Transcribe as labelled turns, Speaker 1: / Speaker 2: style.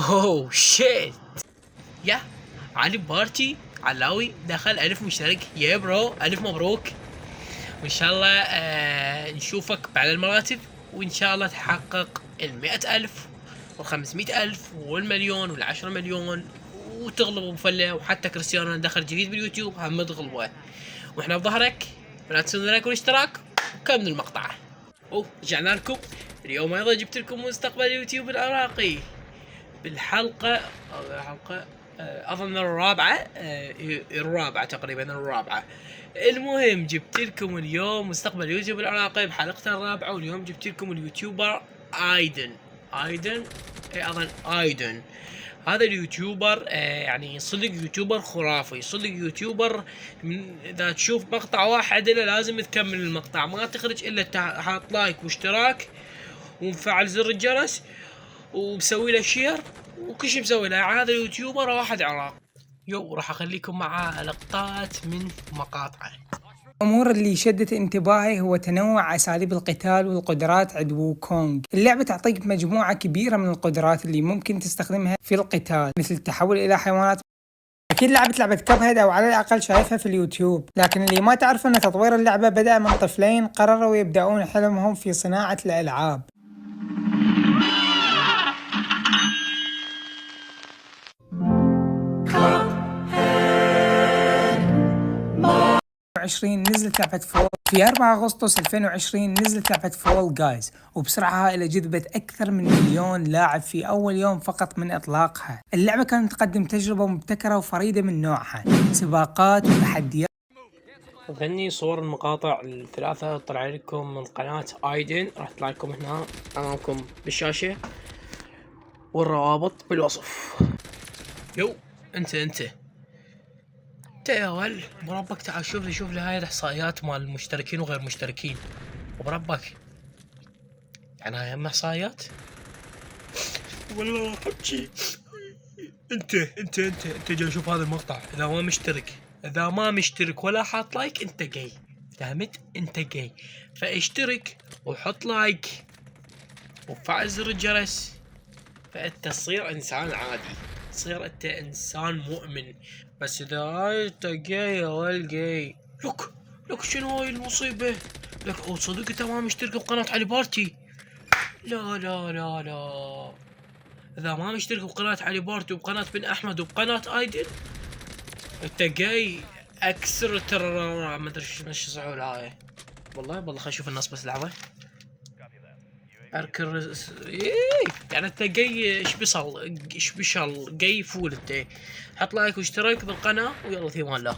Speaker 1: اوه شيت. يا علي بارتي علاوي دخل 1000 مشترك. يا برو 1000 مبروك، وان شاء الله نشوفك بعد المراتب، وان شاء الله تحقق 100,000 و500,000 والمليون وال10 مليون، وتغلب ابو فله. وحتى كريستيانو دخل جديد باليوتيوب هم تغلبه، واحنا بظهرك. ولا تنسون اللايك والاشتراك وكمل المقطع. رجعنا لكم اليوم ايضا، جبت لكم مستقبل اليوتيوب العراقي بالحلقة اظن الرابعة تقريبا الرابعة. المهم جبت لكم اليوم مستقبل اليوتيوب العراقي بحلقته الرابعة، واليوم جبت لكم اليوتيوبر ايدن اظن ايدن. هذا اليوتيوبر يعني صدق يوتيوبر خرافي، صدق يوتيوبر اذا تشوف مقطع واحد إلا لازم تكمل المقطع، ما تخرج الا حاط لايك واشتراك ومفعل زر الجرس ومسوي له شير وكل شيء مسوي له. هذا اليوتيوبر واحد عراق. راح اخليكم مع لقطات من مقاطعه.
Speaker 2: الأمور اللي شدت انتباهي هو تنوع أساليب القتال والقدرات عند ووكونغ. اللعبة تعطيك مجموعة كبيرة من القدرات اللي ممكن تستخدمها في القتال، مثل التحول إلى حيوانات. أكيد لعبة كاب هيد، أو على الأقل شايفها في اليوتيوب، لكن اللي ما تعرف أن تطوير اللعبة بدأ من طفلين قرروا يبدأون حلمهم في صناعة الألعاب. 2020 نزلت لعبة فول. في 4 أغسطس 2020 نزلت لعبة فول جايز، وبسرعة هائلة جذبت أكثر من 1,000,000 لاعب في أول يوم فقط من إطلاقها. اللعبة كانت تقدم تجربة مبتكرة وفريدة من نوعها، سباقات وتحديات.
Speaker 1: غني صور المقاطع الثلاثة طلع لكم من قناة ايدن، راح تطلع لكم هنا امامكم بالشاشة، والروابط بالوصف. انت يا ول بربك، تعال شوف لي هاي الاحصائيات مال المشتركين وغير مشتركين، وبربك يعني هاي هم احصائيات والله حبشي. انت جاي شوف هذا المقطع، اذا ما مشترك ولا حاط لايك انت جاي، فهمت؟ انت جاي، فاشترك وحط لايك وفعل زر الجرس، فانت تصير انسان عادي، تصير انت انسان مؤمن. بس اذا هاي انت جاي يا ول جاي، لك شنو هاي المصيبة؟ لك صدق انت ما مشترك بقناة علي بارتي؟ لا اذا ما مشترك بقناة علي بارتي وبقناة بن احمد وبقناة ايدن انت جاي اكسر ترى ما ادري ايش يصحوا هاي. والله خلينا اشوف الناس بس لحظة. اركر يعني انت جاي ايش بيصل جاي فول انت. حط لايك واشتراك بالقناة ويلا في امان الله.